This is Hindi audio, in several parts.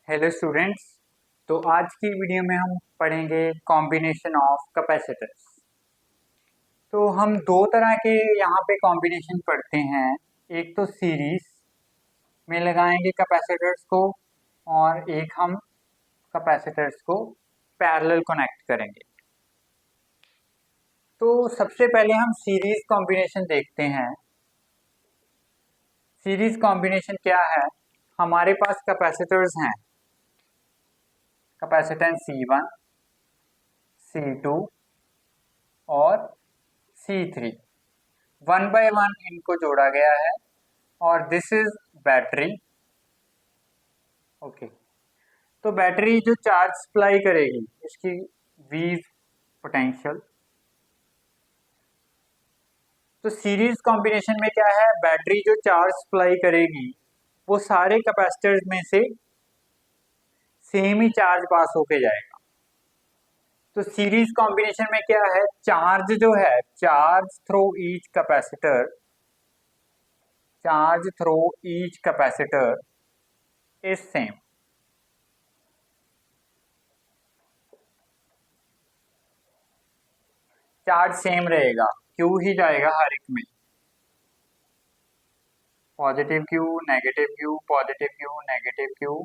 Hello students. तो आज की वीडियो में हम पढ़ेंगे कॉम्बिनेशन ऑफ कैपेसिटर्स। तो हम दो तरह के यहाँ पे कॉम्बिनेशन पढ़ते हैं। एक तो सीरीज में लगाएंगे कैपेसिटर्स को, और एक हम कैपेसिटर्स को पैरेलल कनेक्ट करेंगे। तो सबसे पहले हम सीरीज कॉम्बिनेशन देखते हैं। सीरीज कॉम्बिनेशन क्या है? हमारे पास कैपेसिटर्स हैं, कैपेसिटेंस C1, C2 और C3। वन बाय वन इनको जोड़ा गया है और दिस इज बैटरी। ओके, तो बैटरी जो चार्ज सप्लाई करेगी इसकी V पोटेंशियल। तो सीरीज कॉम्बिनेशन में क्या है, बैटरी जो चार्ज सप्लाई करेगी वो सारे कैपेसिटर्स में से सेम ही चार्ज पास होके जाएगा। तो सीरीज कॉम्बिनेशन में क्या है, चार्ज जो है, charge through each capacitor, charge through each capacitor is same. Charge same रहेगा, क्यू ही जाएगा हर एक में, positive Q, negative Q, positive Q, negative Q,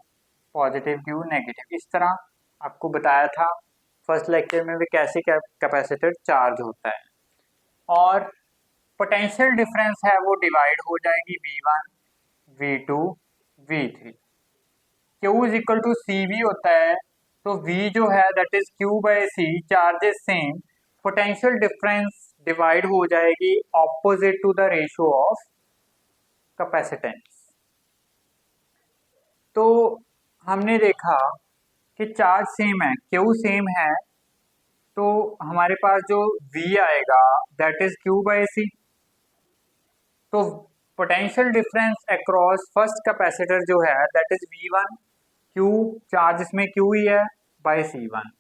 positive Q, negative. इस तरह आपको बताया था फर्स्ट लेक्चर में भी कैसे कैपेसिटर चार्ज होता है। और पोटेंशियल डिफरेंस है वो डिवाइड हो जाएगी V1, V2, V3। Q is equal to CV होता है, तो V जो है that is Q by C, charges same, potential difference divide हो जाएगी opposite to the ratio of capacitance. तो हमने देखा कि चार्ज सेम है, Q सेम है, तो हमारे पास जो V आएगा that is Q by C। तो potential difference across first capacitor जो है that is V1, Q, charge इसमें Q ही है, बाय C1।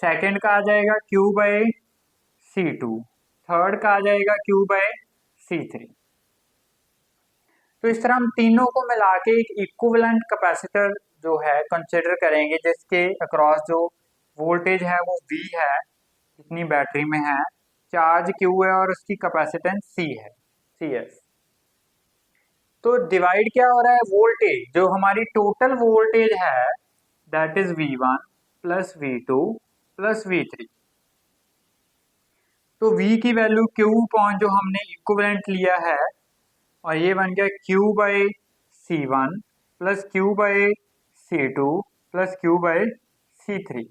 सेकेंड का आ जाएगा Q बाय C2, थर्ड का आ जाएगा Q बाय C3। तो इस तरह हम तीनों को मिला के एक इक्विवेलेंट कैपेसिटर जो है कंसिडर करेंगे, जिसके अक्रॉस जो वोल्टेज है वो V है, इतनी बैटरी में है, चार्ज Q है और उसकी कैपेसिटेंस C है, CS। तो डिवाइड क्या हो रहा है, वोल्टेज, जो हमारी टोटल वोल्टेज है that is V1 plus V2 plus V3। तो V की वैल्यू Q पॉइंट जो हमने इक्विवेलेंट लिया है, और ये बन गया Q by C1 plus Q by C2 plus Q by C3।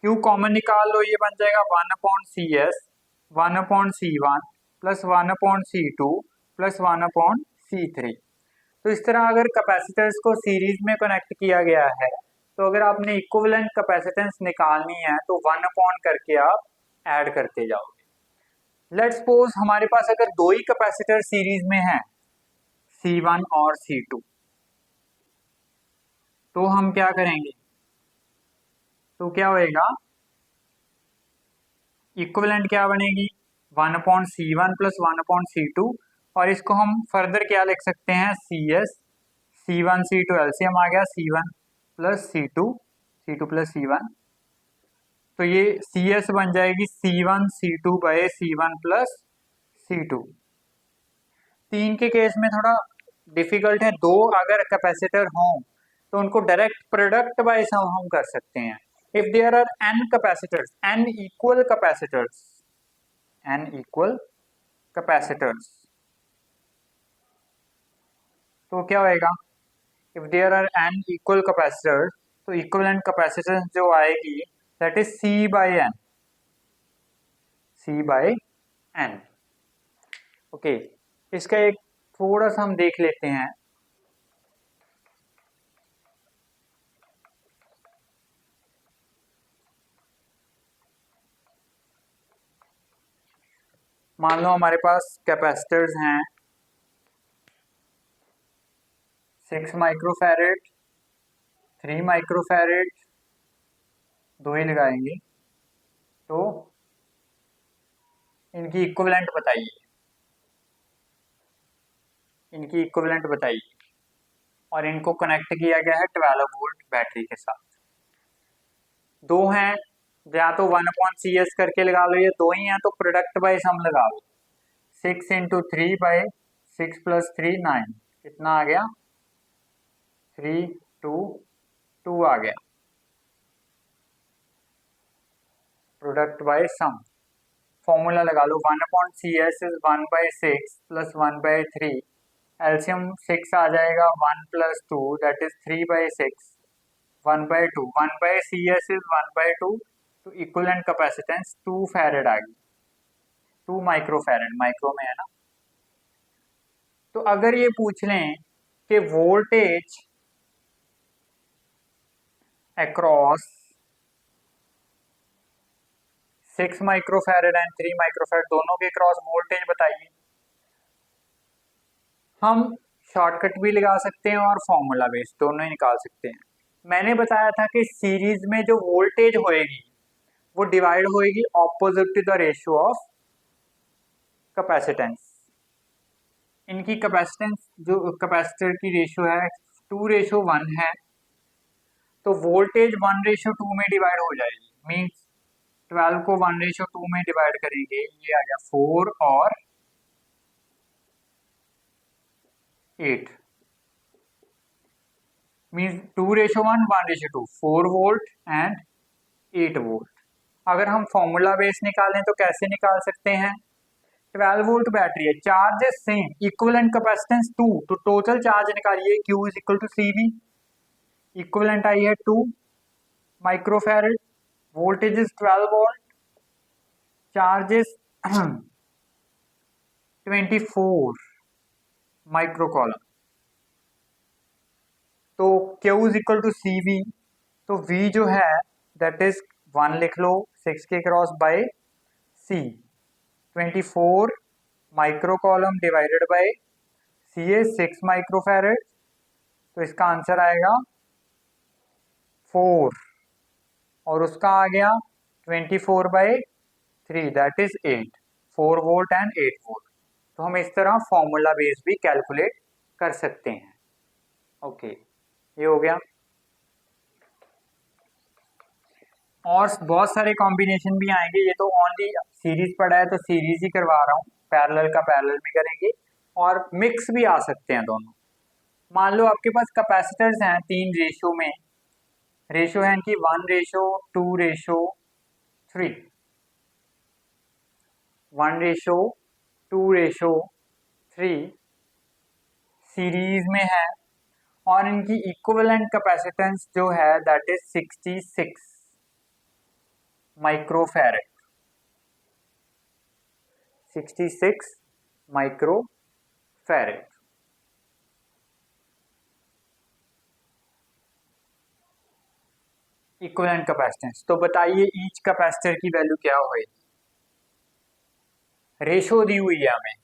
Q common निकाल लो, ये बन जाएगा 1/CS, 1/C1 plus 1/C2 plus 1/C3। तो इस तरह अगर कैपेसिटर्स को सीरीज में कनेक्ट किया गया है, तो अगर आपने इक्विवेलेंट कैपेसिटेंस निकालनी है तो 1 करके आप ऐड करते जाओगे। लेट्स सपोज हमारे पास अगर दो ही कैपेसिटर सीरीज में हैं, C1 और C2, तो हम क्या करेंगे, तो क्या होएगा, इक्विवेलेंट क्या बनेगी, 1/C1 प्लस 1/C2, और इसको हम फर्दर क्या लिख सकते हैं, CS, C1 C2 एलसीएम आ गया, C1 plus C2 plus C1। तो ये CS बन जाएगी C1 C2 bye C1 plus C2। तीन के केस में थोड़ा डिफिकल्ट है, दो अगर कैपेसिटर हों तो उनको डायरेक्ट प्रोडक्ट बाय सम हम कर सकते हैं। If there are n capacitors, n equal capacitors, n equal capacitors, तो क्या होएगा, if there are n equal capacitors, तो इक्विवेलेंट कैपेसिटेंस जो आएगी that is C by n, C by n। Okay, इसका एक थोड़ा सा हम देख लेते हैं। मान लो हमारे पास कैपेसिटर्स हैं 6 माइक्रोफैरेड, 3 माइक्रोफैरेड, दो ही लगाएंगे, तो इनकी इक्विवेलेंट बताइए, इनकी इक्विवेलेंट बताइए। और इनको कनेक्ट किया गया है 12 वोल्ट बैटरी के साथ। दो हैं, या तो 1/CS करके लगा लो, ये दो ही हैं तो प्रोडक्ट बाय सम लगा लो। 6 × 3/6 + 3 9, कितना आ गया 3 2 2 आ गया। प्रोडक्ट बाय सम फॉर्मूला लगा लो, 1/CS इज 1/6 + 1/3, एलसीएम 6 आ जाएगा, 1 + 2 दैट इज 3/6, 1/2, 1/CS इज 1/2, तो इक्विवेलेंट कैपेसिटेंस 2 फैरेड आ गई, 2 माइक्रोफैरेड, माइक्रो में है ना। तो अगर ये पूछ लें कि voltage across 6 microfarad and 3 microfarad दोनों के क्रॉस वोल्टेज बताइए, हम शॉर्टकट भी लगा सकते हैं और फॉर्मूला बेस दोनों ही निकाल सकते हैं। मैंने बताया था कि सीरीज में जो वोल्टेज होएगी वो डिवाइड होएगी opposite to the ratio of capacitance. इनकी कैपेसिटेंस जो कैपेसिटर की रेशियो है 2:1 है, तो वोल्टेज 1:2 में डिवाइड हो जाएगी, मींस 12 को 1:2 में डिवाइड करेंगे, ये आ गया 4 और 8, मींस 2:1 1:2, 4 वोल्ट एंड 8 वोल्ट। अगर हम फॉर्मूला बेस निकालें तो कैसे निकाल सकते हैं, 12 वोल्ट बैटरी है, charge is same, equivalent capacitance 2, तो टोटल चार्ज निकालिए, Q = CV, इक्विवेलेंट आई है 2 microfarad, voltage is 12 volt, charge is 24 माइक्रोकॉलम, तो Q = CV, तो V जो है दैट इज 1 लिख लो 6 के cross by C, 24 microcoulomb divided by C is 6 microfarad, तो इसका आंसर आएगा 4 और उसका आ गया 24/3 that is 8, 4 volt and 8 volt. तो हम इस तरह फॉर्मूला बेस भी कैलकुलेट कर सकते हैं। ओके, ये हो गया। और बहुत सारे कॉम्बिनेशन भी आएंगे, ये तो ओनली सीरीज पढ़ा है तो सीरीज ही करवा रहा हूँ, पैरेलल का पैरेलल भी करेंगे और मिक्स भी आ सकते हैं दोनों। मान लो आपके पास कैपेसिटर्स हैं 3 रेशियो में, रेशियो है इनकी 1:2:3, 1:2:3 सीरीज में है और इनकी इक्विवेलेंट कैपेसिटेंस जो है that is 66 microfarad, 66 microfarad. Equivalent capacitance, तो बताइए ईच कैपेसिटर की वैल्यू क्या होगी। रेशो दी हुई है हमें,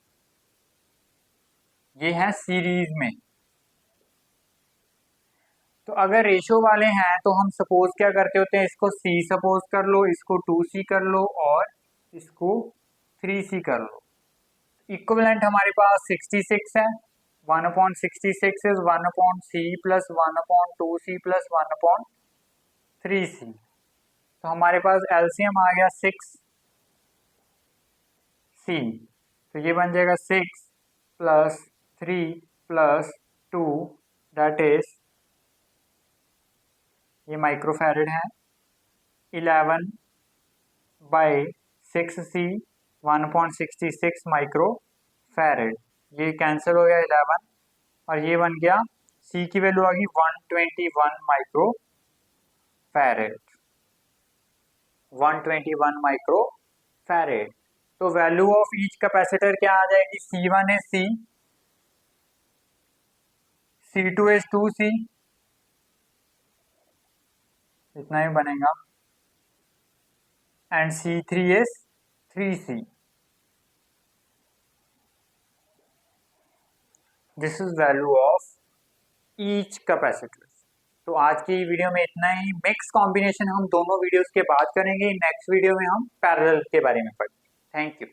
ये है सीरीज में, तो अगर रेशो वाले हैं तो हम सपोज क्या करते होते हैं, इसको C सपोज कर लो, इसको 2C कर लो और इसको 3C कर लो। इक्विवेलेंट हमारे पास 66 है, 1/66 इज 1/C + 1/2C + 1/3C, तो हमारे पास एलसीएम आ गया 6C, तो ये बन जाएगा 6 + 3 + 2 दैट इज, ये माइक्रोफैरेड है, 11/6C 1/66 माइक्रोफैरेड, ये कैंसिल हो गया 11 और ये बन गया C की वैल्यू आ गई 121 माइक्रोफैरेड, 121 माइक्रोफैरेड। तो वैल्यू ऑफ ईच कैपेसिटर क्या आ जाएगी, C1 is C, C2 is 2C, इतना ही बनेगा, and C3 is 3C। This is value of each capacitor. तो आज की वीडियो में इतना ही, मिक्स कॉम्बिनेशन हम दोनों वीडियोस के बाद करेंगे, नेक्स्ट वीडियो में हम पैरेलल के बारे में पढ़ेंगे। Thank you.